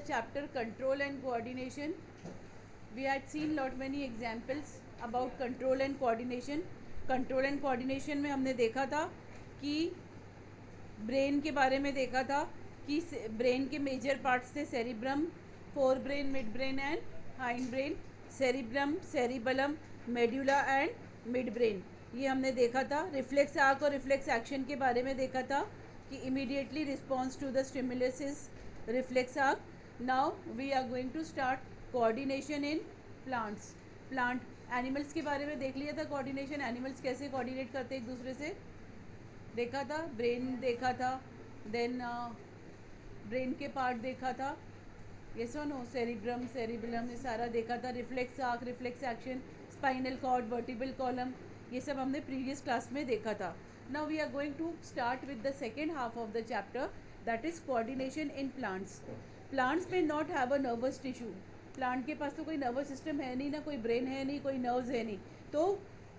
chapter control and coordination. We had seen lot many examples about control and coordination. Control and coordination में हमने देखा था कि brain के बारे में देखा था कि ब्रेन के मेजर पार्ट्स थे cerebrum, fore brain, mid brain and hind brain, cerebrum, cerebellum, medulla and mid brain, ये हमने देखा था. रिफ्लेक्स आर्क और रिफ्लेक्स एक्शन के बारे में देखा था कि immediately response to the stimulus is reflex arc. Now we are going to start coordination in plants. Plant animals के बारे में देख लिया था कोऑर्डिनेशन, एनिमल्स कैसे कोऑर्डिनेट करते हैं एक दूसरे से, देखा था. ब्रेन देखा था, देन ब्रेन के पार्ट देखा था, ये सो नो, सेरिब्रम, सेरिबलम, ये सारा देखा था. Reflex arc, reflex action, spinal cord, vertebral column, ये सब हमने प्रीवियस क्लास में देखा था. Now we are going to start with the second half of the chapter, that is coordination in plants. Plants में not have a nervous tissue. Plant के पास तो कोई नर्वस सिस्टम है नहीं, ना कोई ब्रेन है नहीं, कोई नर्व्स है नहीं, तो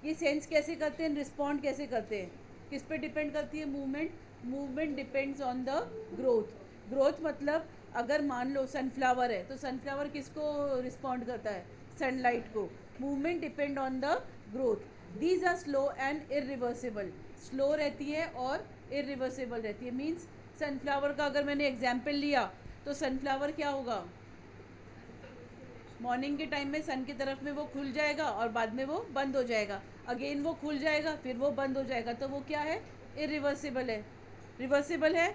ये सेंस कैसे करते हैं, रिस्पॉन्ड कैसे करते हैं, किस पे डिपेंड करती है movement. Movement depends on the growth. Growth मतलब अगर मान लो सनफ्लावर है तो सनफ्लावर किसको रिस्पॉन्ड करता है, सनलाइट को. Movement depend on the growth. These are slow and irreversible. Slow रहती है और इरिवर्सिबल रहती है. मीन्स सनफ्लावर का अगर मैंने एग्जाम्पल लिया तो सनफ्लावर क्या होगा, मॉर्निंग के टाइम में सन की तरफ में वो खुल जाएगा और बाद में वो बंद हो जाएगा, अगेन वो खुल जाएगा, फिर वो बंद हो जाएगा, तो वो क्या है, इरिवर्सिबल है. रिवर्सिबल है.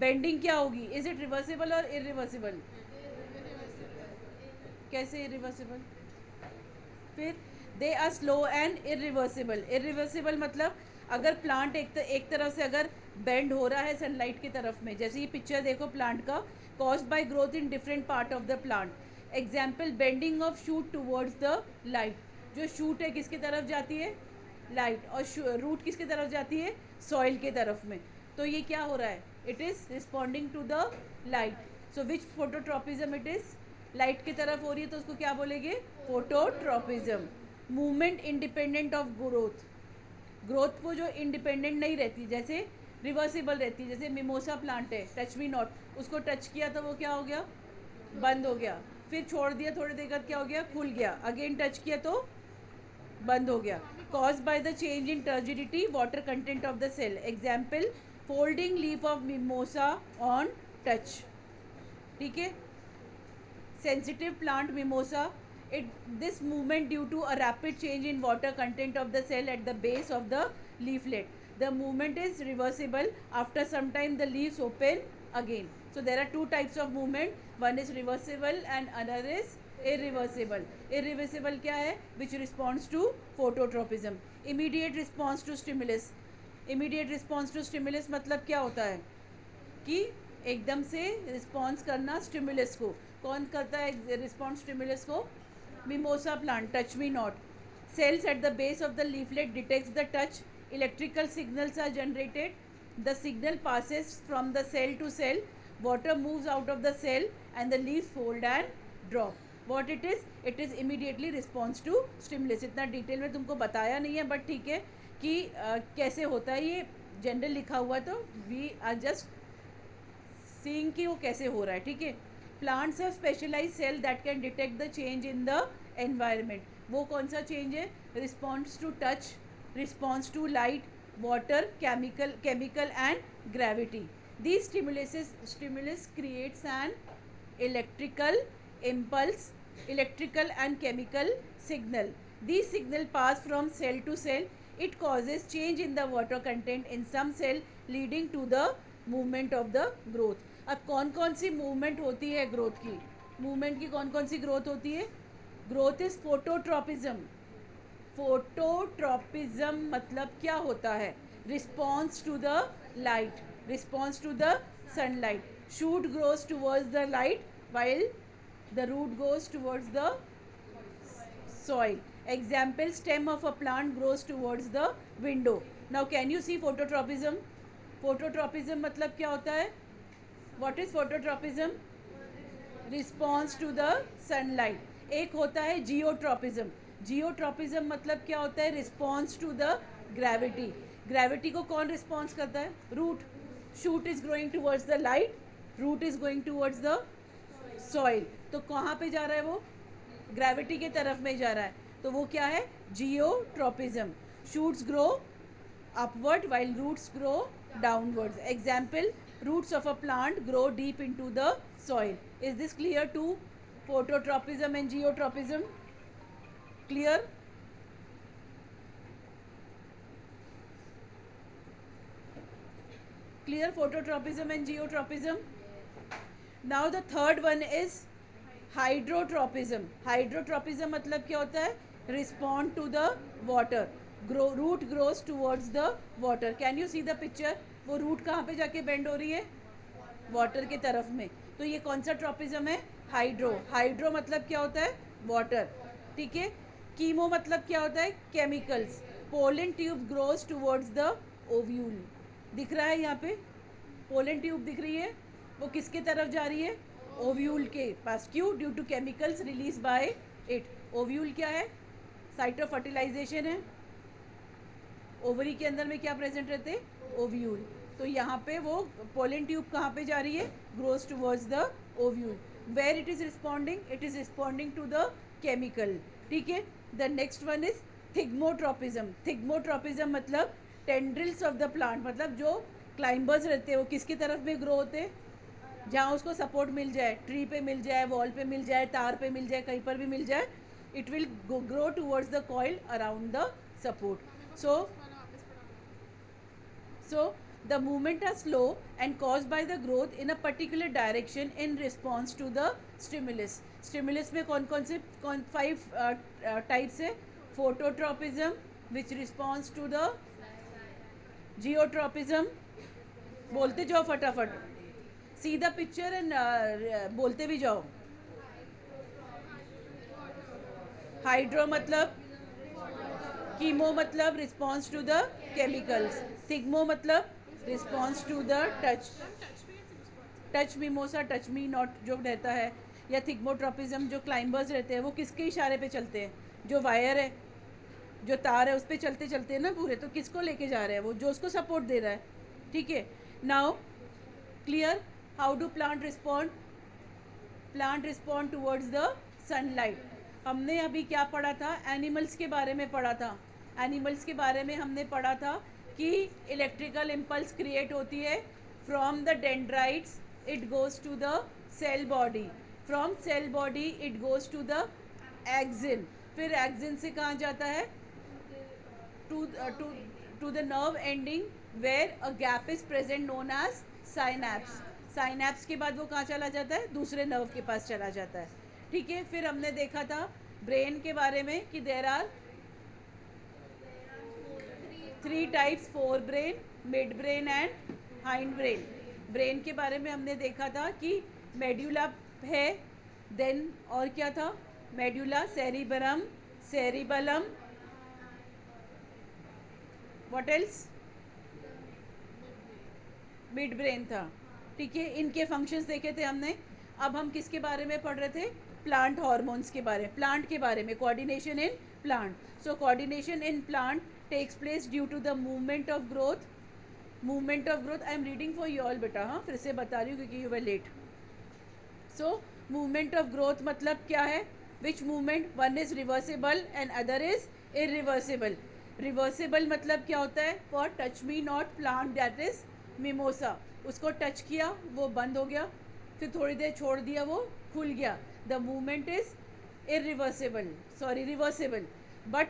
बेंडिंग क्या होगी, इज इट रिवर्सिबल और इरिवर्सिबल, कैसे इरिवर्सिबल, फिर they are slow and irreversible. Irreversible मतलब अगर प्लांट एक तरफ से अगर बेंड हो रहा है सनलाइट की तरफ में, जैसे ये पिक्चर देखो प्लांट का, caused by growth in different part of the plant. Example, bending of shoot towards the light. जो शूट है किसकी तरफ जाती है, लाइट, और रूट किसकी तरफ जाती है, सॉइल के तरफ में. तो ये क्या हो रहा है, it is responding to the light. So which phototropism it is, light की तरफ हो रही है तो उसको क्या बोलेंगे, phototropism. Movement independent of growth. Growth वो जो इंडिपेंडेंट नहीं रहती, जैसे रिवर्सिबल रहती है. जैसे मिमोसा प्लांट है, टच मी नॉट, उसको टच किया तो वो क्या हो गया, बंद हो गया, फिर छोड़ दिया, थोड़ी देर बाद क्या हो गया, खुल गया, अगेन टच किया तो बंद हो गया. Cause by the change in turgidity, water content of the cell. Example, folding leaf of mimosa on touch. ठीक है. Sensitive plant mimosa, this movement due to a rapid change in water content of the cell at the base of the leaflet. The movement is reversible. After some time the leaves open again. So there are two types of movement. One is reversible and another is irreversible. Irreversible क्या है, which responds to phototropism. Immediate response to stimulus. Immediate response to stimulus मतलब क्या होता है कि एकदम से response करना स्टिमुलस को. कौन करता है रिस्पॉन्स स्टिमुलस को, Mimosa plant, touch me not. Cells at the base of the leaflet detects the touch. Electrical signals are generated. The signal passes from the cell to cell. Water moves out of the cell and the leaves fold and drop. What it is? It is immediately response to stimulus. इतना detail में तुमको बताया नहीं है, but ठीक है कि कैसे होता है, ये जनरल लिखा हुआ, तो वी आर जस्ट सीइंग कि वो कैसे हो रहा है. ठीक है. Plants have specialise cell that can detect the change in the environment. वो कौन सा चेंज है, response to touch, response to light, water, chemical and gravity. These stimulus creates an electrical impulse, electrical and chemical signal. These signal pass from cell to cell. It causes change in the water content in some cell, leading to the movement of the growth. अब कौन कौन सी movement होती है growth की, movement की कौन कौन सी growth होती है, ग्रोथ इज फोटोट्रॉपिज्म. फोटोट्रॉपिज्म मतलब क्या होता है, response to the light, response to the sunlight. Shoot grows towards the light while the root goes towards the soil. Example, stem of a plant grows towards the window. Now can you see phototropism? Phototropism मतलब क्या होता है, what is phototropism? Response to the sunlight. एक होता है geotropism. Geotropism मतलब क्या होता है, response to the gravity. Gravity को कौन रिस्पॉन्स करता है, root. Shoot is growing towards the light, root is going towards the soil. तो कहाँ पे जा रहा है वो? ग्रेविटी के तरफ में जा रहा है, तो वो क्या है? Geotropism. Shoots grow upward while roots grow downwards. Example, roots of a plant grow deep into the soil. Is this clear to phototropism and geotropism? Clear? Clear phototropism and geotropism? Now the third one is hydrotropism. Hydrotropism मतलब क्या होता है? Respond to the water. Root grows towards the water. Can you see the picture? वो root कहाँ पे जाके bend हो रही है? वाटर की तरफ में। तो ये कौन सा ट्रॉपिज्म है? हाइड्रो। हाइड्रो मतलब क्या होता है? वाटर। ठीक है। कीमो मतलब क्या होता है? Chemicals. Pollen tube grows towards the ovule. दिख रहा है यहाँ पे? पोलन ट्यूब दिख रही है? वो किसके तरफ जा रही है? ओव्यूल के पास। क्यों? Due to chemicals release by it. Ovule क्या है? साइट ऑफ फर्टिलाइजेशन है। ओवरी के अंदर में क्या प्रेजेंट रहते? ओव्यूल। तो यहाँ पे वो पोलन ट्यूब कहाँ पे जा रही है? Grows towards the ovule. Where it is responding? It is responding to the chemical. ठीक है। The next one is thigmotropism. Thigmotropism मतलब टेंड्रिल्स ऑफ द प्लांट, मतलब जो क्लाइंबर्स रहते हैं वो किसकी तरफ में ग्रो होते हैं? जहाँ उसको सपोर्ट मिल जाए, ट्री पे मिल जाए, वॉल पे मिल जाए, तार पे मिल जाए, कहीं पर भी मिल जाए, it will grow towards the coil around the support. So the movement are slow and caused by the growth in a particular direction in response to the stimulus. Stimulus में कौन से 5 types है? Phototropism which responds to the geotropism. बोलते जाओ फटाफट। See the picture and बोलते भी जाओ। हाइड्रो मतलब, कीमो मतलब response to the chemicals, thigmo मतलब response to the touch, touch mimosa, touch me not जो रहता है, या थिग्मोट्रोपिज्म जो क्लाइंबर्स रहते हैं वो किसके इशारे पे चलते हैं? जो वायर है, जो तार है, उस पर चलते चलते हैं ना पूरे, तो किसको लेके जा रहे हैं? वो जो उसको सपोर्ट दे रहा है। ठीक है। Now clear? How do plant respond? Plant respond towards the sunlight. हमने अभी क्या पढ़ा था? एनिमल्स के बारे में पढ़ा था। एनिमल्स के बारे में हमने पढ़ा था कि इलेक्ट्रिकल इम्पल्स क्रिएट होती है from the dendrites, it goes to the cell body, from cell body it goes to the axon, फिर एक्सिन से कहाँ जाता है? To the nerve ending where a gap is present known as synapse. Synapse के बाद वो कहाँ चला जाता है? दूसरे नर्व के पास चला जाता है। ठीक है। फिर हमने देखा था ब्रेन के बारे में कि there are 3 types, fore brain, mid brain and hind brain. Brain के बारे में हमने देखा था कि मेड्यूला है, देन और क्या था? Medulla, cerebrum, cerebellum, what else? Mid brain था। ठीक है। इनके फंक्शंस देखे थे हमने। अब हम किसके बारे में पढ़ रहे थे? प्लांट हार्मोन्स के बारे में, प्लांट के बारे में, coordination in plant. So coordination in plant takes place due to the movement of growth. Movement of growth I am reading for you all बेटा, हाँ फिर से बता रही हूँ क्योंकि you were late. So movement of growth मतलब क्या है? Which movement? One is reversible and other is irreversible. Reversible मतलब क्या होता है? For touch me not plant that is mimosa, उसको टच किया वो बंद हो गया, फिर थोड़ी देर छोड़ दिया वो खुल गया। The movement is irreversible, sorry reversible, but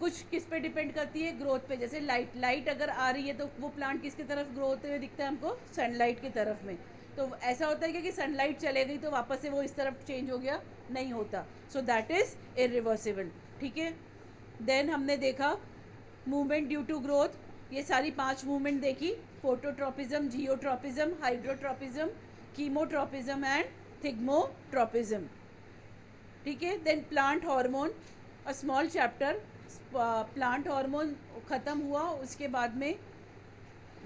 कुछ किस पे डिपेंड करती है? ग्रोथ पे। जैसे लाइट अगर आ रही है तो वो प्लांट किसकी तरफ ग्रो होते हुए दिखता है हमको? सनलाइट की तरफ में। तो ऐसा होता है कि सनलाइट चले गई तो वापस से वो इस तरफ चेंज हो गया? नहीं होता। So that is irreversible. ठीक है। देन हमने देखा मूवमेंट ड्यू टू ग्रोथ, ये सारी 5 मूवमेंट देखी, phototropism, geotropism, hydrotropism, chemotropism and thigmotropism. ठीक है। Then plant hormone, a small chapter. Plant hormone ख़त्म हुआ, उसके बाद में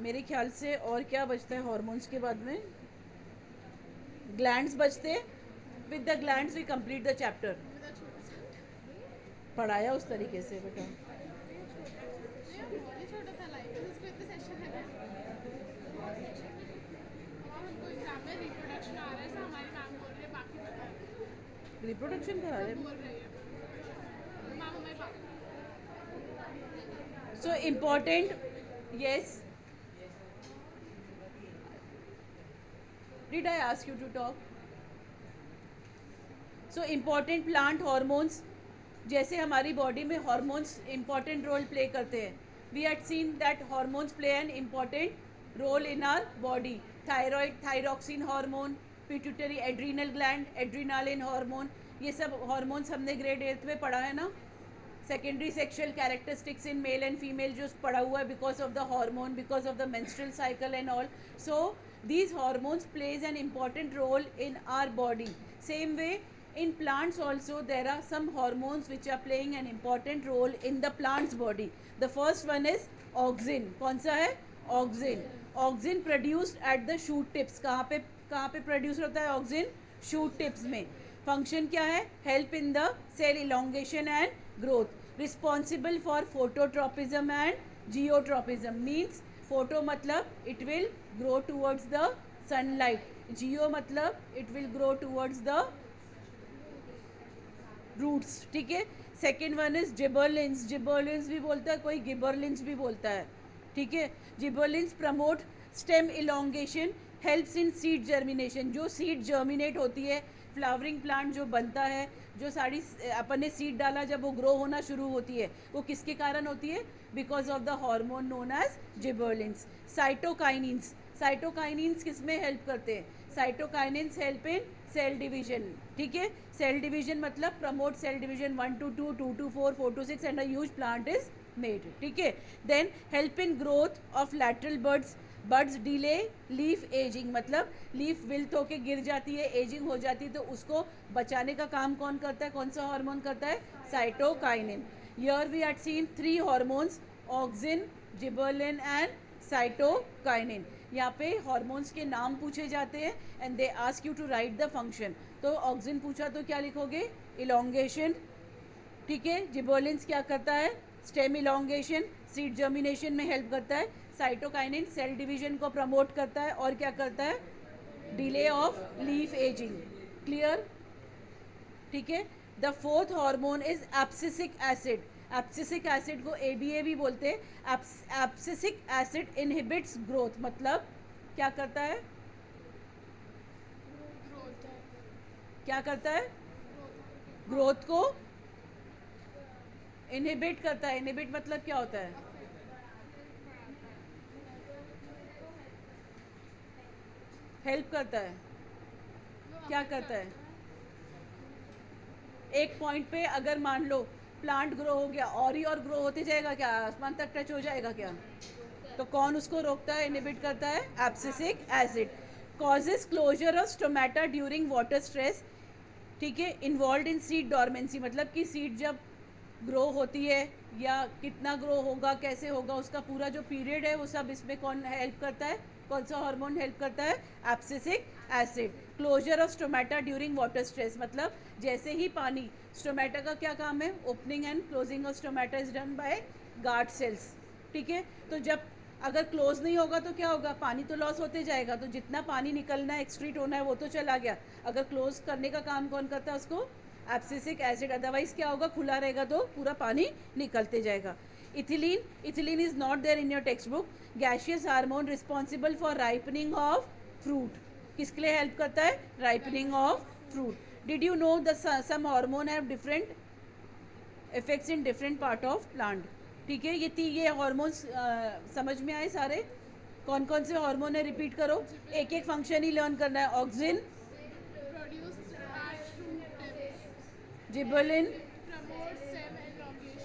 मेरे ख्याल से और क्या बचता है हार्मोन्स के बाद में? ग्लैंड्स बचते। With the glands we complete the chapter. पढ़ाया उस तरीके से बेटा। रिप्रोडक्शन करा रहे। So important, yes, did I ask you to talk? So important plant hormones, जैसे हमारी बॉडी में हॉर्मोन्स इम्पॉर्टेंट रोल प्ले करते हैं. We had seen that hormones play an important role in our body. Thyroid, thyroxine hormone, pituitary, adrenal gland, adrenaline hormone, ये सब hormones हमने grade 8 में पढ़ा है ना. Secondary sexual characteristics in male and female जो पढ़ा हुआ है, because of the hormone, because of the menstrual cycle and all. So these hormones plays an important role in our body. Same way in plants also there are some hormones which are playing an important role in the plant's body. The first one is auxin. कौन सा है? Auxin. Auxin produced at the shoot tips. कहाँ पे produce होता है auxin? Shoot tips में. Function क्या है? Help in the cell elongation and growth. Responsible for phototropism and geotropism. Means photo मतलब it will grow towards the sunlight. Geo मतलब it will grow towards the roots. ठीक है. Second one is gibberellins. Gibberellins भी बोलता है कोई, गिबरलिन्स भी बोलता है. ठीक है. Gibberellins promote stem elongation, helps in seed germination. जो सीड जर्मिनेट होती है, फ्लावरिंग प्लांट जो बनता है, जो सारी अपन ने सीड डाला, जब वो ग्रो होना शुरू होती है, वो किसके कारण होती है? Because of the hormone known as gibberellins. Cytokinins. Cytokinins किस में हेल्प करते हैं? Cytokinins help in cell division. ठीक है. सेल डिवीजन मतलब promote cell division 1 to 2, 2 to 4, 4 to 6 and a huge plant is made. ठीक है. Then help in growth of lateral buds. Buds delay leaf ageing, मतलब leaf wilt होके गिर जाती है, एजिंग हो जाती है, तो उसको बचाने का काम कौन करता है? कौन सा हार्मोन करता है? Cytokinin. Here we had seen 3 hormones, auxin, gibberellin and cytokinin. यहाँ पे हार्मोन्स के नाम पूछे जाते हैं and they ask you to write the function. तो ऑक्सिन पूछा तो क्या लिखोगे? इलोंगेशन. ठीक है. जिबरलिन्स क्या करता है? स्टेम इलोंगेशन, सीड जर्मिनेशन में हेल्प करता है. साइटोकाइनिन सेल डिवीजन को प्रमोट करता है और क्या करता है? Delay of leaf ageing. Clear? ठीक है. The fourth hormone is abscisic acid. Abscisic acid को ABA भी बोलते हैं. एब्सिसिक एसिड इनहिबिट्स ग्रोथ, मतलब क्या करता है? क्या करता है? ग्रोथ को इनहिबिट करता है. इनहिबिट मतलब क्या होता है? हेल्प करता है. क्या करता है? एक पॉइंट पे अगर मान लो प्लांट ग्रो हो गया, और ग्रो होते जाएगा, क्या आसमान तक टच हो जाएगा क्या? तो कौन उसको रोकता है, इनहिबिट करता है? Abscisic acid. Causes closure of stomata during water stress. ठीक है. इन्वॉल्व इन सीड डॉर्मेंसी, मतलब कि सीड जब ग्रो होती है या कितना ग्रो होगा, कैसे होगा, उसका पूरा जो पीरियड है वो सब इसमें कौन हेल्प करता है? कौन सा हार्मोन हेल्प करता है? Abscisic acid. Closure of stomata during water stress, मतलब जैसे ही पानी, स्टोमेटा का क्या काम है? Opening and closing of stomata is done by guard cells. ठीक है. तो जब अगर क्लोज नहीं होगा तो क्या होगा? पानी तो लॉस होते जाएगा. तो जितना पानी निकलना है, एक्सक्रीट होना है, वो तो चला गया. अगर क्लोज करने का काम कौन करता है? उसको एब्सिसिक एसिड. अदरवाइज क्या होगा? खुला रहेगा तो पूरा पानी निकलते जाएगा. Ethylene. Ethylene is not there in your textbook. Gaseous hormone responsible for ripening of fruit. किसके लिए हेल्प करता है? Ripening of fruit. Did you know the some hormone have different effects in different part of plant. ठीक है. ये hormones समझ में आए सारे? कौन कौन से हार्मोन है? रिपीट करो. एक एक फंक्शन ही लर्न करना है. Auxin, gibberellin,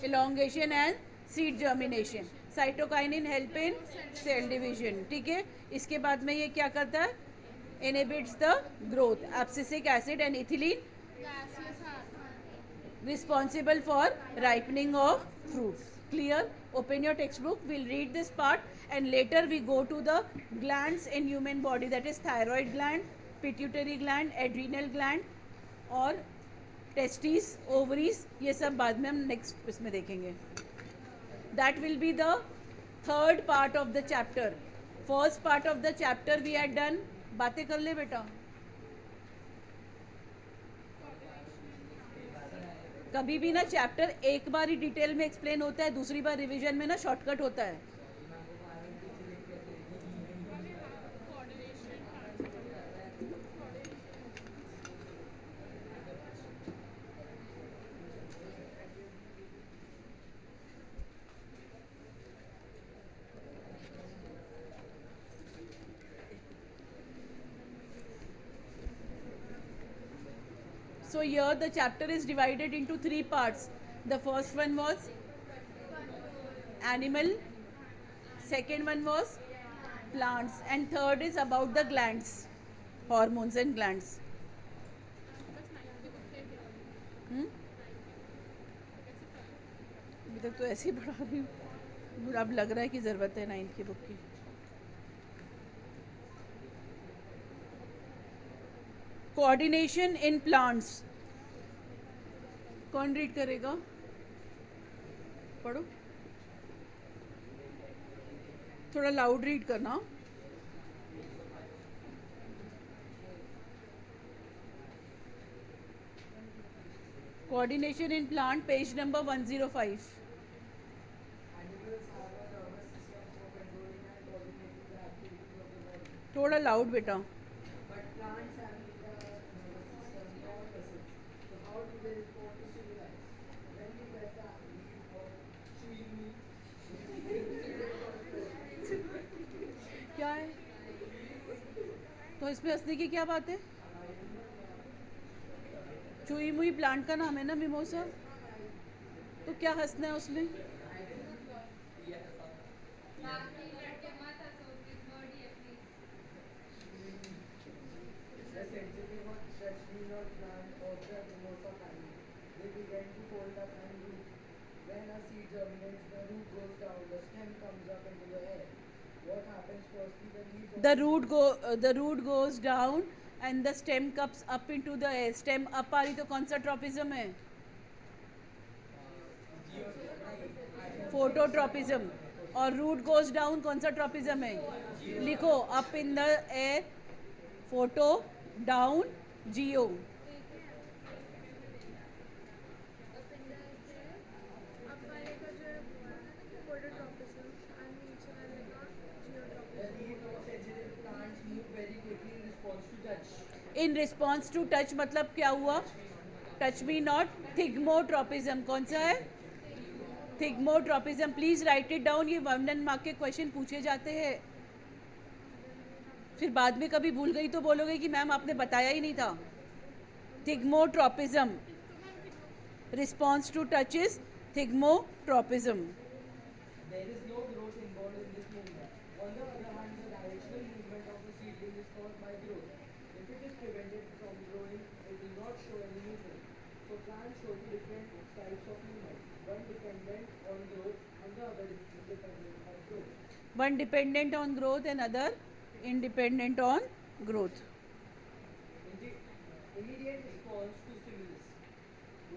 elongation and seed germination. Cytokinin help in cell division. ठीक है. इसके बाद में ये क्या करता है? Inhibits the growth. Abscisic acid and ethylene responsible for ripening of fruits. Clear? Open your textbook. We'll read this part and later we go to the glands in human body, that is thyroid gland, pituitary gland, adrenal gland और testes, ovaries. ये सब बाद में हम next इसमें देखेंगे. That will be the third part of the chapter. First part of the chapter we had done. बातें कर ले बेटा. कभी भी ना चैप्टर एक बार ही डिटेल में एक्सप्लेन होता है, दूसरी बार रिवीजन में ना शॉर्टकट होता है. So here the chapter is divided into three parts. The first one was animal, second one was plants, and third is about the glands, hormones and glands. हम्म? अभी तक तो ऐसे ही पढ़ा रही हूँ, अब लग रहा है कि ज़रूरत है 9th की बुक की. Coordination in plants. कौन रीड करेगा? पढ़ो, थोड़ा लाउड रीड करना. Coordination in plant, page number 105. थोड़ा लाउड बेटा. क्या है तो इसमें हंसने की क्या बात है? चुई मुई प्लांट का नाम है ना मिमोसा, तो क्या हंसना है उसमें? The root goes down and the stem comes up into the air. Stem up आ रही तो कौन सा ट्रॉपिज्म है? फोटोट्रॉपिज्म. और रूट गोज डाउन कौन सा ट्रॉपिज्म है? लिखो, up in the air, photo, down, geo. In response to touch मतलब क्या हुआ? Touch me not. थिग्मोट्रॉपिज्म कौन सा है? Thigmotropism. Please right it down. ये 1 मार्क के क्वेश्चन पूछे जाते हैं. फिर बाद में कभी भूल गई तो बोलोगे कि मैम आपने बताया ही नहीं था. Thigmotropism, response to touch is thigmotropism. There is no growth involved in this movement. On the other hand, the directional movement of the seedling is caused by growth. If it is prevented from growing, it will not show any movement. So plants show two different types of movement. One dependent on growth and the other independent on growth. One dependent on growth and other independent on growth. In the immediate response to stimulus,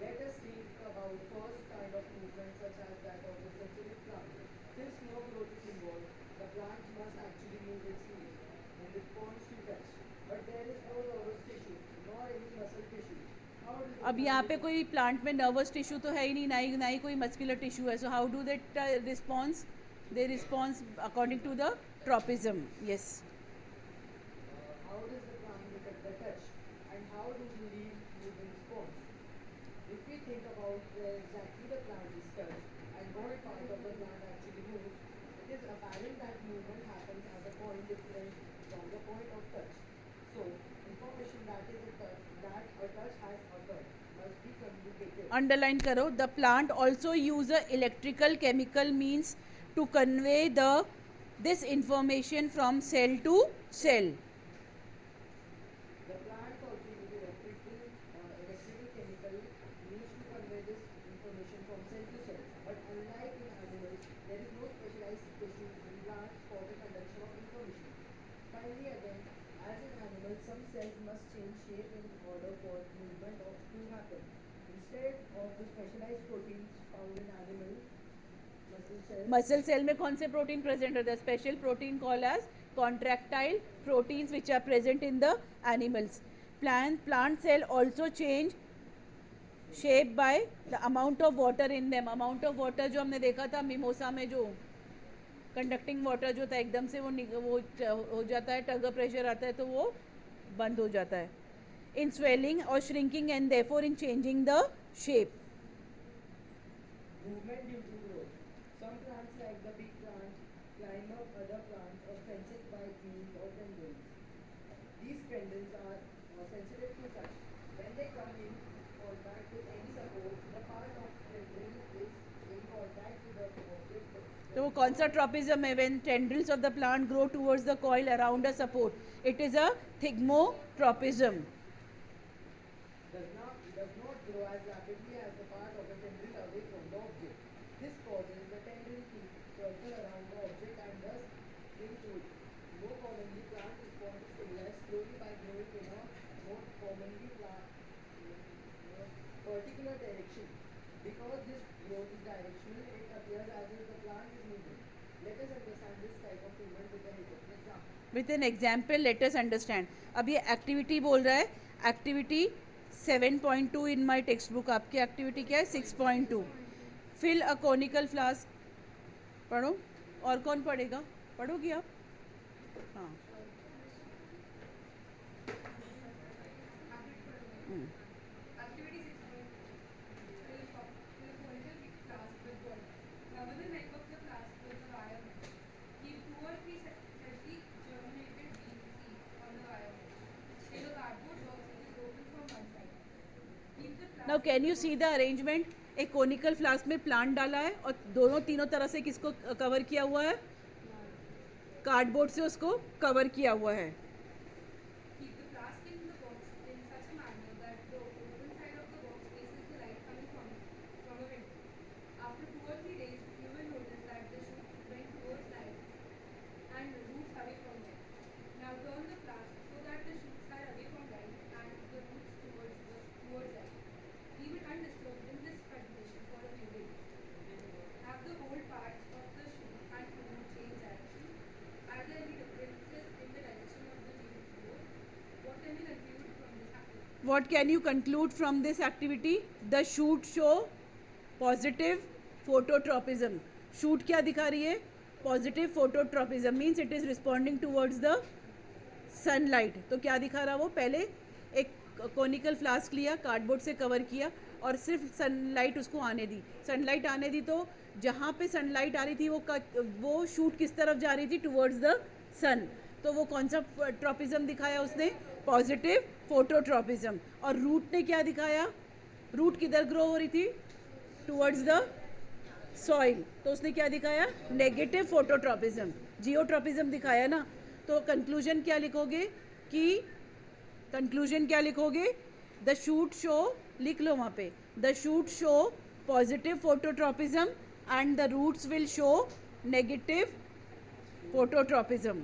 let us think about first kind of movement such as that of the sensitive plant. Since no growth is involved, the plant must actually move its leaves in response to touch. But there is no nervous tissue nor any muscle tissue. How does the अब यहाँ पे कोई plant में nervous tissue तो है ही नहीं, ना ही कोई मस्कुलर टिश्यू है. So how do they response? They response according to the tropism. Yes. how does the plant detect the touch and how do the leaves move in response? If we think about where exactly the plant is touched and what part of the plant actually moves, it is apparent that movement happens at a point different from the point of touch. So, information that a touch has occurred must be communicated. Underline करो. The plant also use a electrical chemical means to convey the this information from cell to cell. The plants also use electrical chemical means to convey this information from cell to cell. But unlike in animals, there is no specialized tissues in plants for the conduction of information. Finally, again, as in animals, some cells must change shape in order for movement to happen. Instead of the specialized proteins found in animal muscle cells, muscle cell में कौन से protein present होता है? Special protein call as contractile proteins which are present in the animals. Plant cell also change shape by the amount of water in them. Amount of water जो हमने देखा था mimosa में, जो कंडक्टिंग वाटर जो था एकदम से वो हो जाता है, टगर प्रेशर आता है तो वो बंद हो जाता है. इन स्वेलिंग और shrinking and therefore in changing the shape. Movement due to growth. Some plants like the big plant climb up other plants or fence it by beams or tendrils. These tendrils are sensitive to touch. When they come in contact with any support, the part of tendril is in contact with the object. तो वो कौन सा tropism है? When tendrils of the plant grow towards the coil around a support, it is a thigmotropism. Does not grow as rapidly as the part of the tendril away from the object. This causes the tendril to circle around the object and thus cling to it. More commonly, plants respond to stimuli slowly by growing in a more commonly particular direction. Because this growth is directional, it appears as if the plant is moving. Let us understand this type of movement with the help of an example. With an example let us understand. अब ये activity बोल रहा है. Activity 7.2 in my textbook. आपकी activity क्या है? 6.2. Fill a conical flask. पढ़ो. और कौन पढ़ेगा? पढ़ोगी आप? हाँ. Activity 6.2. Fill a conical flask with water. Cover the neck of the flask with a wire mesh. Keep 2 or 3 freshly germinated seeds on the wire mesh. Fill a cardboard box which is open from one side. Keep the flask. Now can you see the arrangement? एक conical flask में plant डाला है और दोनों तीनों तरह से किसको कवर किया हुआ है? कार्डबोर्ड से उसको कवर किया हुआ है. Keep the flask in the box in such a manner that the open side of the box faces the light coming from a window. After 2 or 3 days, you will notice that the shoots bend towards light and the roots away from them. Now turn the flask so that the shoots are away from light and the roots towards light. Leave it undisturbed in this condition for a few days. Have the whole parts of the shoot and root change direction. Are there any differences in the direction of the new growth? What can we conclude from this activity? What can you conclude from this activity? The shoot show positive phototropism. Shoot क्या दिखा रही है? Positive phototropism means it is responding towards the sunlight. तो क्या दिखा रहा वो? पहले एक कॉनिकल फ्लास्क लिया, कार्डबोर्ड से कवर किया और सिर्फ सनलाइट उसको आने दी. सनलाइट आने दी तो जहाँ पे सनलाइट आ रही थी वो शूट किस तरफ जा रही थी? टुवर्ड्स द सन. तो वो कौन सा ट्रॉपिज्म दिखाया उसने? Positive phototropism. और रूट ने क्या दिखाया? रूट किधर ग्रो हो रही थी? Towards the soil. तो उसने क्या दिखाया? Negative phototropism. जियोट्रॉपिज्म दिखाया ना. तो कंक्लूजन क्या लिखोगे? द शूट शो, लिख लो वहाँ पे, the shoot show positive phototropism and the roots will show negative phototropism.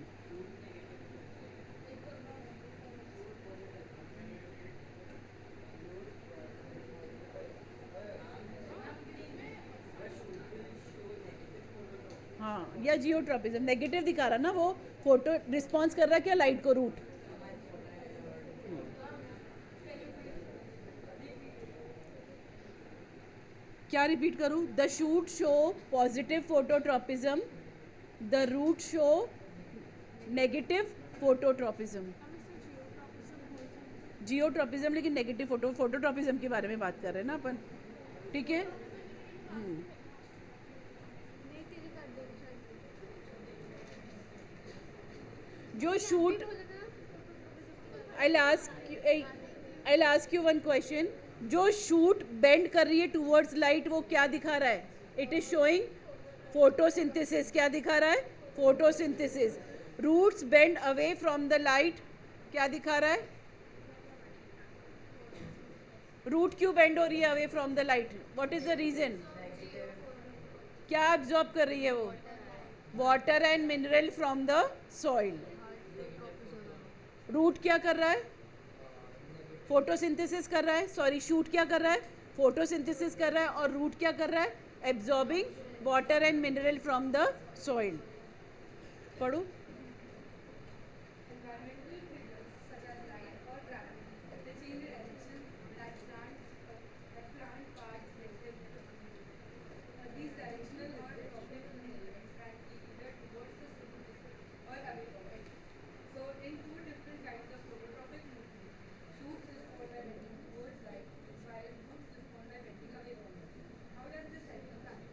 हाँ, या जियोट्रॉपिज्म नेगेटिव दिखा रहा ना, वो फोटो रिस्पॉन्स कर रहा है क्या लाइट को? रूट. क्या रिपीट करूं? The shoot show positive phototropism, the root show negative phototropism. Geotropism लेकिन नेगेटिव फोटोट्रॉपिज्म के बारे में बात कर रहे हैं ना अपन. ठीक है. जो shoot, I'll ask you one question. जो शूट बेंड कर रही है टूवर्ड्स लाइट, वो क्या दिखा रहा है? It is showing photosynthesis. क्या दिखा रहा है? Photosynthesis. Roots bend away from the light, क्या दिखा रहा है? रूट क्यों बेंड हो रही है away from the light? What is the reason? क्या एब्जॉर्ब कर रही है वो? Water and mineral from the soil. Root क्या कर रहा है? फोटोसिंथेसिस कर रहा है. सॉरी, शूट क्या कर रहा है? फोटोसिंथेसिस कर रहा है. और रूट क्या कर रहा है? Absorbing water and mineral from the soil. पढ़ो. Environmental figures such as light or gravity, they change the direction that directional or rotational movements can be either towards the stimulus or away from it. So, in two different kinds of phototropic movement, shoots respond by bending towards light, while roots respond by bending away from it. How does this help the plant?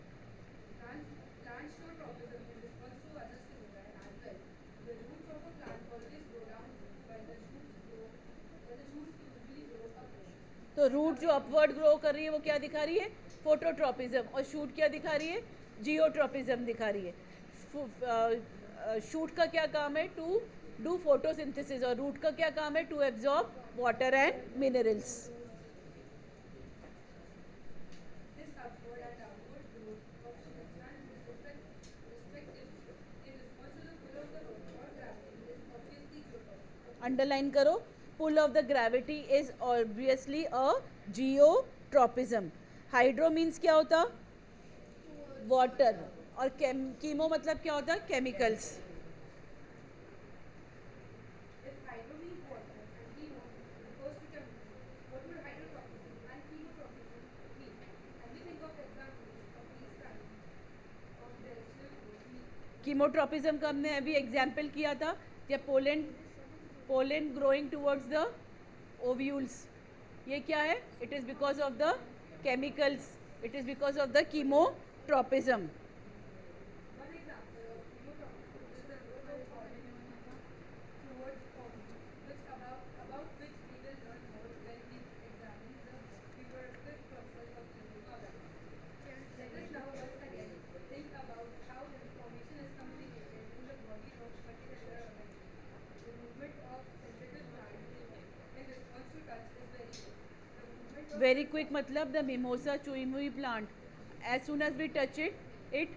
Plants show tropism in response to other stimuli as well. The roots of a plant always grow downwards, while the shoots usually grow upwards. तो root जो upward grow कर रही है वो क्या दिखा रही है? फोटोट्रोपिज्म. और शूट क्या दिखा रही है? जियोट्रोपिज्म दिखा रही है. शूट का क्या काम है? To do photosynthesis. और रूट का क्या काम है? To absorb water and minerals. This upward and downward growth of shoots and respective in response to the pull of the earth or gravity is obviously geotrophic. Underline करो. Pull of the gravity is obviously a geotropism. Hydro means क्या होता? Water. और chemo मतलब क्या होता? Chemicals. If hydro means water and chemo refers to chemicals, what would hydrotropism and chemotropism mean? Can we think of examples of these kinds of directional growth? Chemotropism का हमने अभी example किया था. जब pollen growing towards the ovules. ये क्या है? It is because of the chemicals. It is because of the chemotropism. One example of chemotropism is the growth of pollen towards ovaries, about which we will learn more when we examine the reproductive process of living organisms. Let us now once again think about how information is communicated in the body of multicellular organisms. The movement of sensitive plant in response to touch is very quick. The movement of very quick मतलब the mimosa चुईमुई plant. As soon as we touch it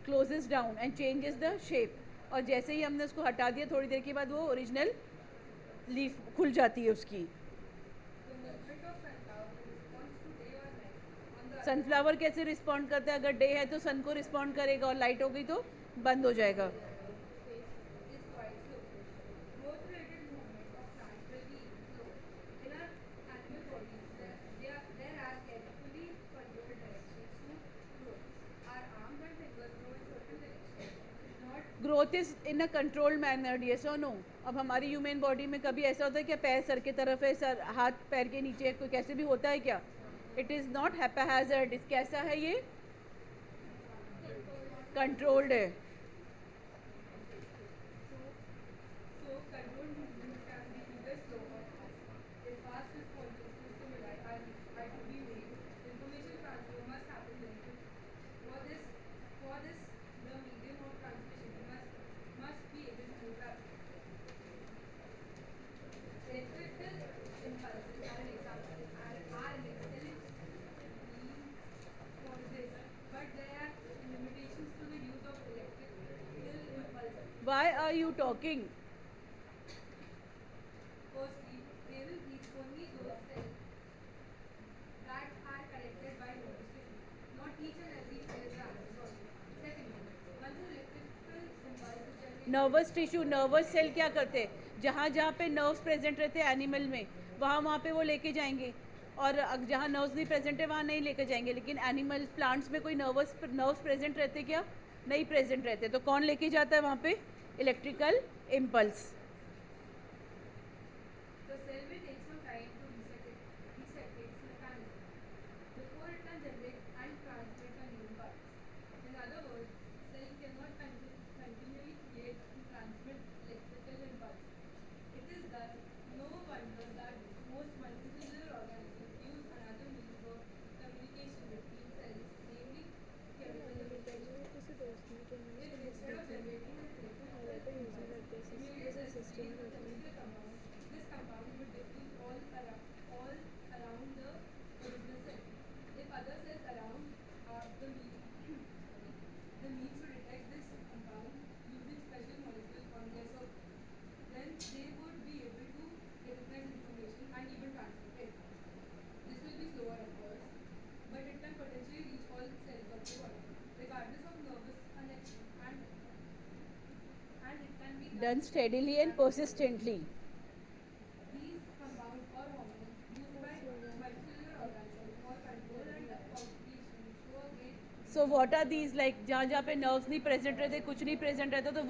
closes down and changes the shape. और जैसे ही हमने उसको हटा दिया थोड़ी देर के बाद वो ओरिजिनल लीफ खुल जाती है उसकी. the movement of sunflower in response to day or night. On the sunflower कैसे रिस्पॉन्ड करता है? अगर डे है तो सन को रिस्पॉन्ड करेगा और लाइट हो गई तो बंद हो जाएगा. is quite slow. Growth-related movement of plants will be slow. In our animal bodies, there are carefully controlled directions to growth. Our arms and fingers grow in certain directions, not growth is in a controlled manner. Yes और no? अब हमारी human body में कभी ऐसा होता है क्या पैर सर के तरफ है, सर हाथ पैर के नीचे है, कोई कैसे भी होता है क्या? It is not haphazard. कैसा है ये? कंट्रोल्ड है. so controlled movements can be either slow or fast. If fast responses to stimuli are to be made, information transfer must happen very quickly. For this, the medium of transmission must be able to move rapidly. Electrical impulses are an example and are an excellent means for this, but there are limitations to the use of electrical impulses. Why are you talking? Firstly, they will reach only those cells that are connected by nervous tissue, not each and every cell in the animal body. Secondly, once an electrical impulse is generated, nervous tissue, nervous cell क्या करते हैं? जहाँ जहाँ पे nerves present रहते हैं animal में, वहाँ पे वो लेके जाएंगे. और जहाँ नर्व्स नहीं प्रेजेंट है वहाँ नहीं लेके जाएंगे. लेकिन एनिमल प्लांट्स में कोई नर्व्स प्रेजेंट रहते क्या? नहीं प्रेजेंट रहते. तो कौन लेके जाता है वहाँ पे? Electrical impulse. the cell will take some time to reset its mechanism before it can generate and transmit a new impulse. In other words, cell cannot continually create and transmit electrical impulses. It is thus no wonder that most multicellular organisms use another means of communication between cells, namely chemical communication. If instead of generating an electrical impulse, immediate cells release a chemical compound, this compound would diffuse all around the original cell. If other cells around are the means to detect this compound using special molecules on their surface, then they would be able to recognize information and even transmit it. This will be slower, of course, but it can potentially reach all cells of the body, regardless of nervous connection, and it can be Done steadily and persistently. These compounds or hormones used by multicellular organisms for control and communication show a great so what are these, like जहाँ जहाँ पे nerves नहीं present रहते, कुछ नहीं present रहता, तो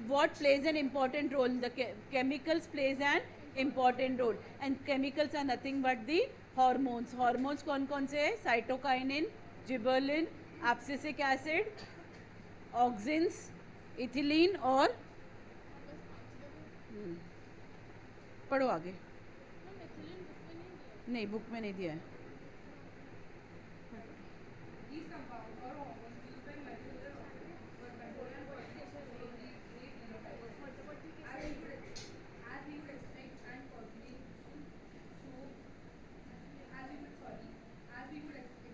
what plays an important role? The chemicals plays an important role, and chemicals are nothing but the hormones. Hormones कौन कौन से है? Cytokinin, gibberellin, abscisic acid, auxins, ethylene और पढ़ो आगे। नहीं, बुक में नहीं दिया है। These compounds or hormones used by molecular scientists for control and coordination of the great deal of diversity. As we would expect and possibly show, as we would expect,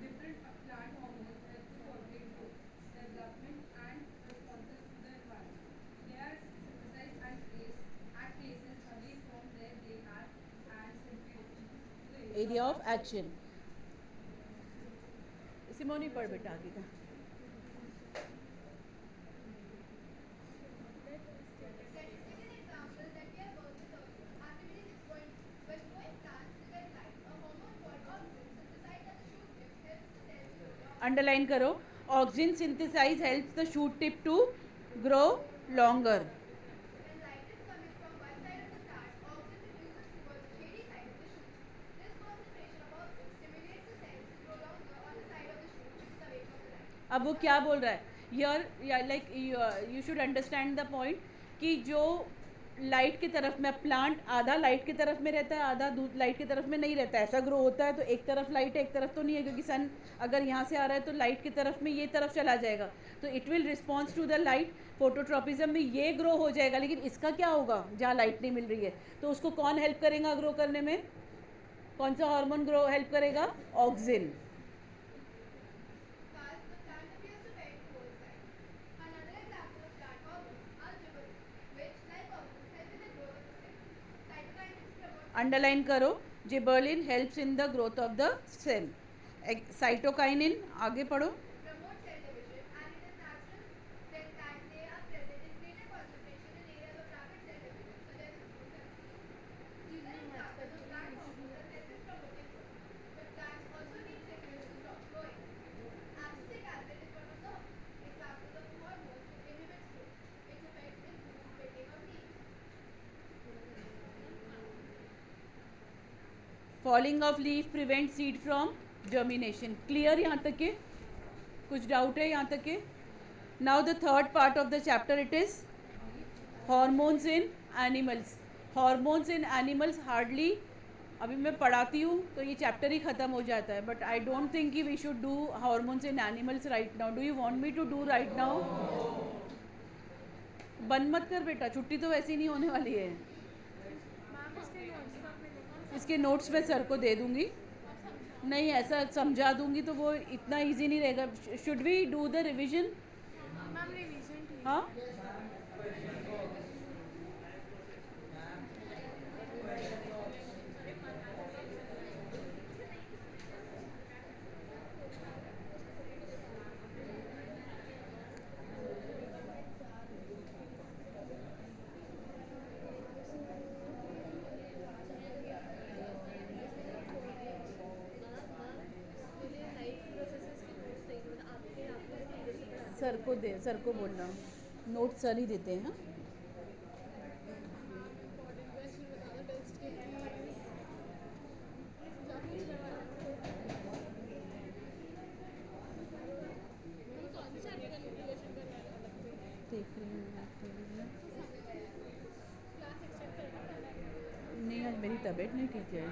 different plant hormones help to coordinate growth, development, and responses to the environment. They are synthesized and placed at places away from where they are and centrifugal to the area of action. Simoni पढ़ बेटा आगे का। Second example that we have worked with earlier, activities exploring when growing plants to get light, a hormone called auxin synthesized at the shoot tip helps the cells grow longer. Underline करो, auxin synthesise helps the shoot tip to grow longer. When light is coming from one side of the plant, auxin diffuses towards the shady side of the shoot. This concentration of auxin stimulates the cells to grow longer on the side of the shoot which is away from the light. अब वो क्या बोल रहा है? यर like you should understand the point कि जो light की तरफ में प्लांट आधा लाइट की तरफ में रहता है, आधा लाइट की तरफ में नहीं रहता है, ऐसा ग्रो होता है। तो एक तरफ लाइट है, एक तरफ तो नहीं है, क्योंकि सन अगर यहाँ से आ रहा है तो लाइट की तरफ में ये तरफ चला जाएगा, तो it will response to the light. Phototropism में ये ग्रो हो जाएगा, लेकिन इसका क्या होगा जहाँ लाइट नहीं मिल रही है? तो उसको कौन हेल्प करेगा ग्रो करने में? कौन सा हार्मोन ग्रो हेल्प करेगा? Auxin. Thus, the plant appears to bend towards light. Another example of plant hormones are gibberellin, which, like auxins, help in the growth of the cell. Cytokinins promote underline करो, gibberellin helps in the growth of the cell. Cytokinin आगे पढ़ो। promote cell division, and it is natural that they are present in greater concentration in areas of rapid cell division, such as the food cells. These are examples of plant hormones that help in promoting growth. But plants also need signals to stop growing. Abscisic acid is one of the examples of hormones which inhibits growth. Its effects include wilting of leaves. Falling of leaf prevent seed from germination. Clear यहाँ तक के? कुछ doubt है यहाँ तक के? Now the third part of the chapter, it is hormones in animals. Hormones in animals hardly अभी मैं पढ़ाती हूँ तो ये चैप्टर ही ख़त्म हो जाता है, बट आई डोंट थिंक कि we should do hormones in animals right now. Do you want me to do right now? बंद मत कर बेटा, छुट्टी तो वैसे ही नहीं होने वाली है। इसके नोट्स मैं सर को दे दूंगी, नहीं ऐसा समझा दूंगी तो वो इतना इजी नहीं रहेगा। Should we do the revision? हाँ, सर को दे, सर को बोलना, नोट सर ही देते हैं। हाँ? देख रही हूँ नहीं, आज मेरी तबीयत नहीं ठीक है।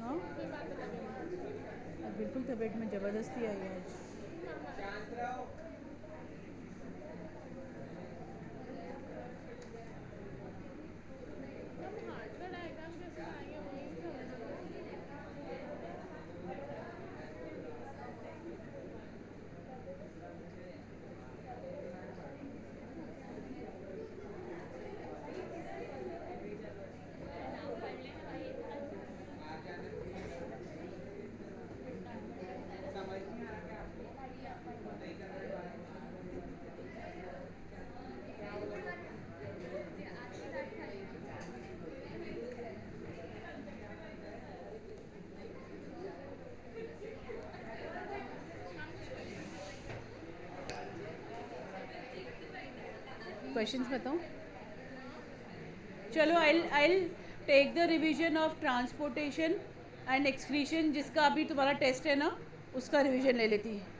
हाँ, आज बिल्कुल तबीयत में ज़बरदस्ती आई है आज। क्वेश्चंस बताऊं? चलो I take the revision of transportation and excretion, जिसका अभी तुम्हारा टेस्ट है ना, उसका रिवीजन ले लेती है।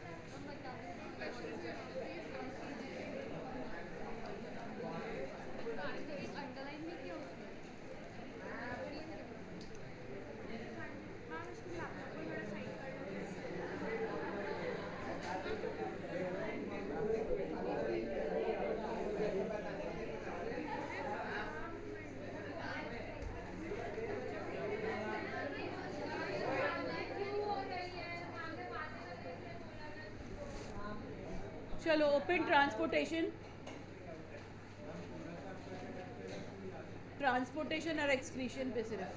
चलो ओपन ट्रांसपोर्टेशन और एक्सक्रीशन पे सिर्फ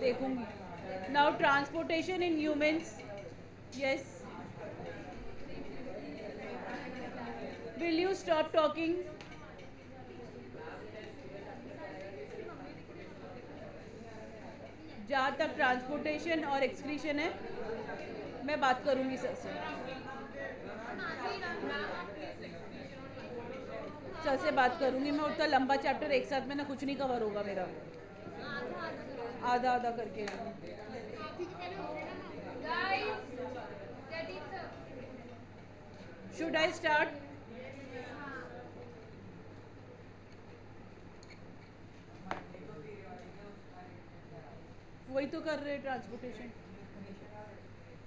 देखूंगी। Now transportation in humans, yes. Will you stop talking? जहाँ तक ट्रांसपोर्टेशन और एक्सक्रीशन है, मैं बात करूंगी सर से। सर से बात करूंगी मैं। उतना लंबा चैप्टर एक साथ में ना कुछ नहीं कवर होगा मेरा, आधा आधा करके। Should I start? वही तो कर रहे हैं ट्रांसपोर्टेशन,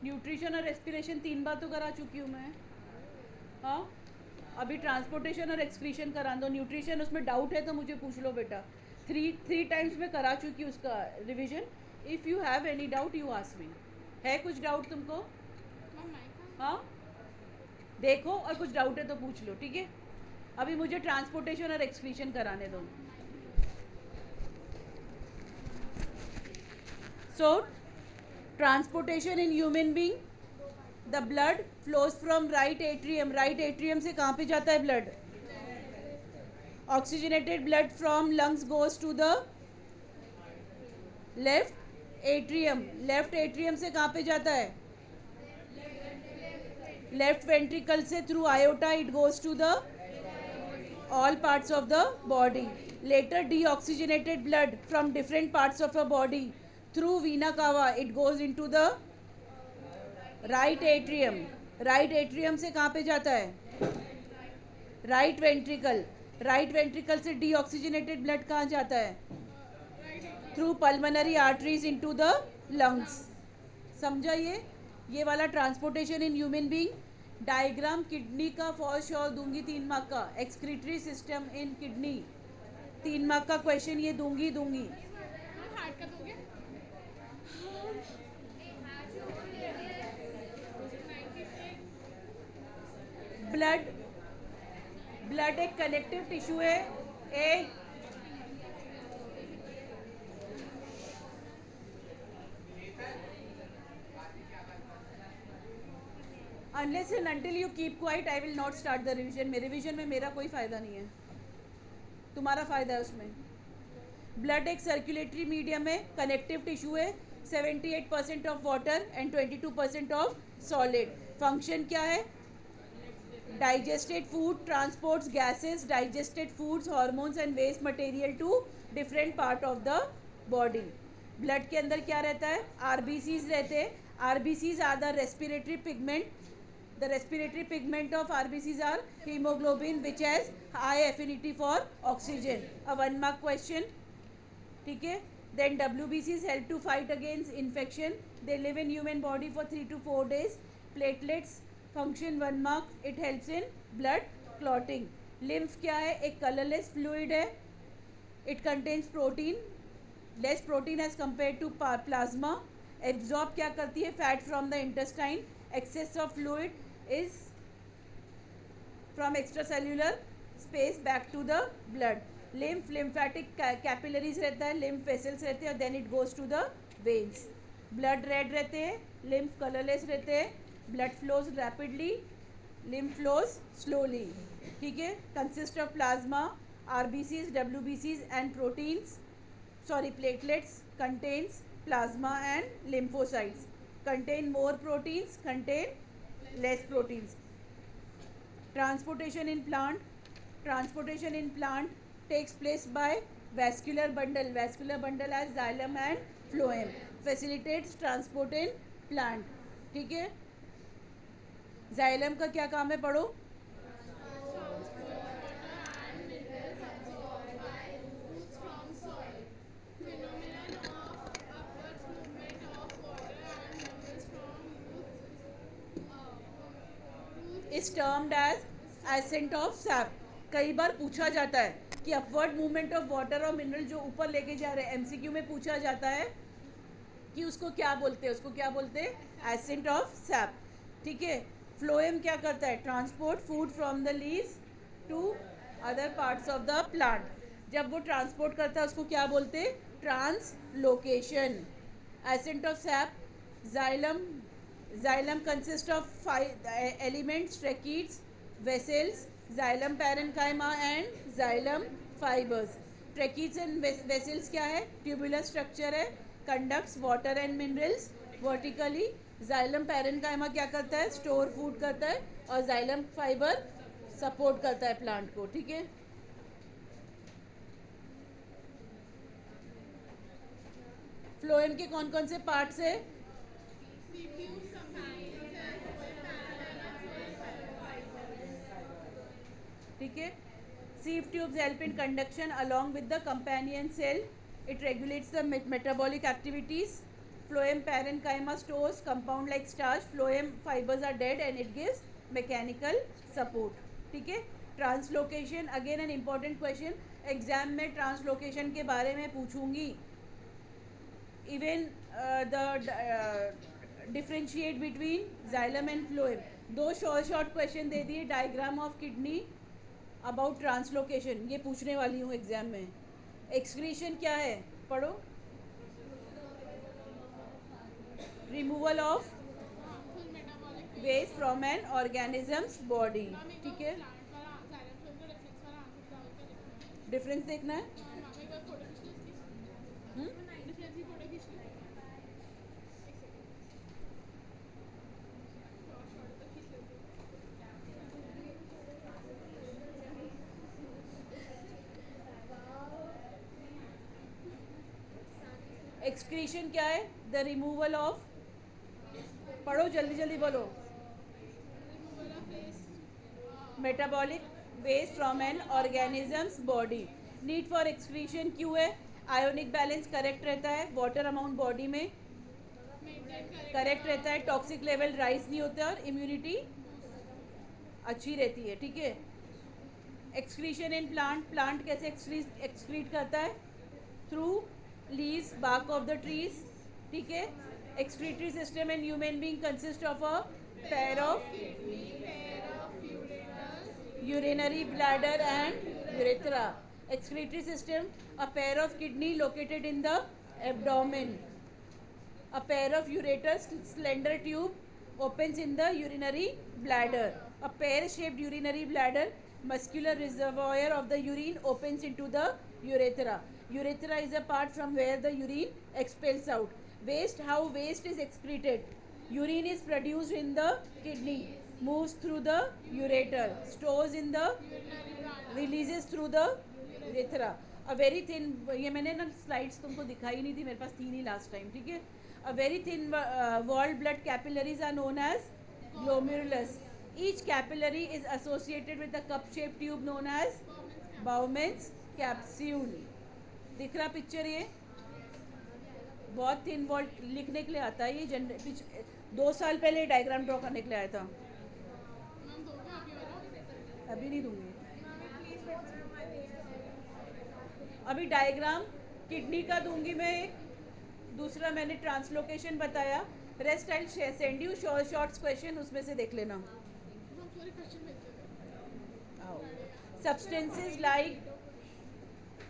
न्यूट्रिशन और रेस्पिरेशन 3 बार तो करा चुकी हूँ मैं। हाँ, अभी ट्रांसपोर्टेशन और एक्सक्रीशन करा दो। न्यूट्रिशन उसमें डाउट है तो मुझे पूछ लो बेटा। थ्री टाइम्स मैं करा चुकी हूँ उसका revision. If you have any doubt you ask me. है कुछ डाउट तुमको? हाँ, देखो, और कुछ डाउट है तो पूछ लो, ठीक है। अभी मुझे ट्रांसपोर्टेशन और एक्सक्रीशन कराने दो। So, transportation in human being, the blood flows from right atrium. Right atrium से कहाँ पे जाता है blood? Oxygenated blood from lungs goes to the left atrium. Left atrium से कहाँ पे जाता है? Left ventricle से through aorta it goes to the all parts of the body. Later deoxygenated blood from different parts of a body through vena cava it goes into the right atrium. Right atrium से कहाँ पे जाता है? Right ventricle. Right ventricle से deoxygenated blood कहाँ जाता है? Through pulmonary arteries into the lungs. समझा ये वाला transportation in human being. Diagram kidney का फॉर श्योर दूंगी 3 मार्क का। Excretory system in kidney 3 mark का क्वेश्चन ये दूंगी। ब्लड एक कनेक्टिव टिश्यू है। Unless and until you keep quiet I will not start the revision. मेरे रिवीजन में मेरा कोई फ़ायदा नहीं है, तुम्हारा फ़ायदा है उसमें। ब्लड एक सर्कुलेटरी मीडियम है, कनेक्टिव टिश्यू है। 78% of water and 22% of solid. Function क्या है? Digested food transports gases, digested foods, hormones and waste material to different part of the body. Blood के अंदर क्या रहता है? आरबीसीज रहते हैं। RBCs are the respiratory pigment. The respiratory pigment of RBCs are hemoglobin, which has high affinity for oxygen. A 1 mark question. ठीक है? Then WBCs help to fight against infection. They live in human body for 3 to 4 days. Platelets function 1 mark. It helps in blood clotting. Lymph क्या है? एक colorless fluid है. It contains protein, less protein as compared to plasma. Absorb क्या करती है? Fat from the intestine. Excess of fluid is from extracellular space back to the blood. Lymph, lymphatic capillaries रहता है, lymph vessels रहते हैं, और then it goes to the veins. Blood red रहते हैं, lymph colorless रहते हैं, blood flows rapidly, lymph flows slowly. ठीक है? Consist of plasma, RBCs, WBCs and proteins. Sorry, platelets contains plasma and lymphocytes. contain more proteins, contain less proteins. Transportation in plant takes place by vascular bundle as xylem and phloem facilitates transport in plant. ठीक है, xylem का क्या काम है, पढ़ो. Is termed as ascent of sap. कई बार पूछा जाता है कि अपवर्ड मूवमेंट ऑफ वाटर और मिनरल जो ऊपर लेके जा रहे हैं, एमसीक्यू में पूछा जाता है कि उसको क्या बोलते हैं, एसेंट ऑफ सैप. ठीक है. फ्लोएम क्या करता है, transport food from the leaves to other parts of the plant. जब वो ट्रांसपोर्ट करता है उसको क्या बोलते हैं, translocation. Ascent of sap. Xylem consists of 5 elements: tracheids, vessels, xylem parenchyma and xylem fibers. Tracheids and vessels क्या है, tubular structure है, conducts water and minerals vertically. xylem parenchyma क्या करता है, store food करता है, और xylem fiber support करता है plant को. ठीक है. फ्लोएम के कौन कौन से पार्ट्स है, ठीक है. sieve tubes help in conduction along with the companion cell. It regulates the metabolic activities. Phloem parenchyma stores compound like starch. Phloem fibers are dead and it gives mechanical support. ठीक है. Translocation again an important question. Exam में translocation के बारे में पूछूंगी. Even the differentiate between xylem and phloem. 2 short question दे दिए. Diagram of kidney about translocation, ये पूछने वाली हूँ एग्जाम में. एक्सक्रीशन क्या है, पढ़ो. Removal of waste from an organism's body. ठीक है. डिफरेंस देखना है. एक्सक्रीशन क्या है, द रिमूवल ऑफ, पढ़ो जल्दी जल्दी बोलो. Metabolic waste from an organism's body. Need for excretion क्यों है, आयोनिक बैलेंस करेक्ट रहता है, वाटर अमाउंट बॉडी में करेक्ट रहता है, टॉक्सिक लेवल राइज नहीं होता और इम्यूनिटी अच्छी रहती है. ठीक है. एक्सक्रीशन इन प्लांट कैसे एक्सक्रीट करता है, through leaves, bark of the trees. ठीक है. excretory system in human being consist of a pair of urinary bladder and urethra. Excretory system, a pair of kidney located in the abdomen. A pair of ureters, slender tube opens in the urinary bladder. A pear-shaped urinary bladder, muscular reservoir of the urine opens into the urethra. Urethra is a part from where the urine expels out. Waste, how waste is excreted. Urine is produced in the kidney, moves through the ureter, stores in the, releases through the urethra. A very thin, ये मैंने ना slides तुमको दिखाई नहीं थी, मेरे पास थी नहीं लास्ट टाइम. ठीक है. A very thin walled blood capillaries are known as glomerulus. Each capillary is associated with a cup-shaped tube known as Bowman's capsule. दिख रहा पिक्चर, ये बहुत थिन वॉल लिखने के लिए आता है. ये 2 साल पहले डायग्राम ड्रॉ करने के लिए आया था. अभी नहीं दूंगी. अभी डायग्राम किडनी का दूंगी मैं. दूसरा मैंने ट्रांसलोकेशन बताया. Rest I send you shorts question, उसमें से देख लेना.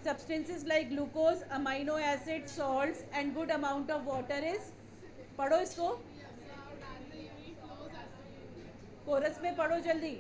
Substances like glucose, amino acids, salts and good amount of water is, पढ़ो इसको, कोरस में पढ़ो जल्दी.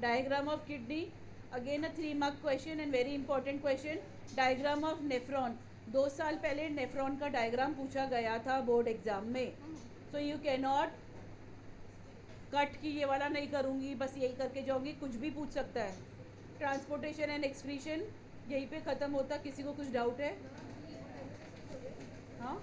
Diagram of kidney, again a 3 mark question and very important question. Diagram of nephron, 2 साल पहले नेफ्रॉन का डायग्राम पूछा गया था बोर्ड एग्जाम में. So you can not cut की ये वाला नहीं करूँगी, बस यही करके जाऊँगी, कुछ भी पूछ सकता है. ट्रांसपोर्टेशन एंड एक्सक्रीशन यहीं पे ख़त्म होता. किसी को कुछ डाउट है? हाँ,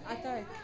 आता है.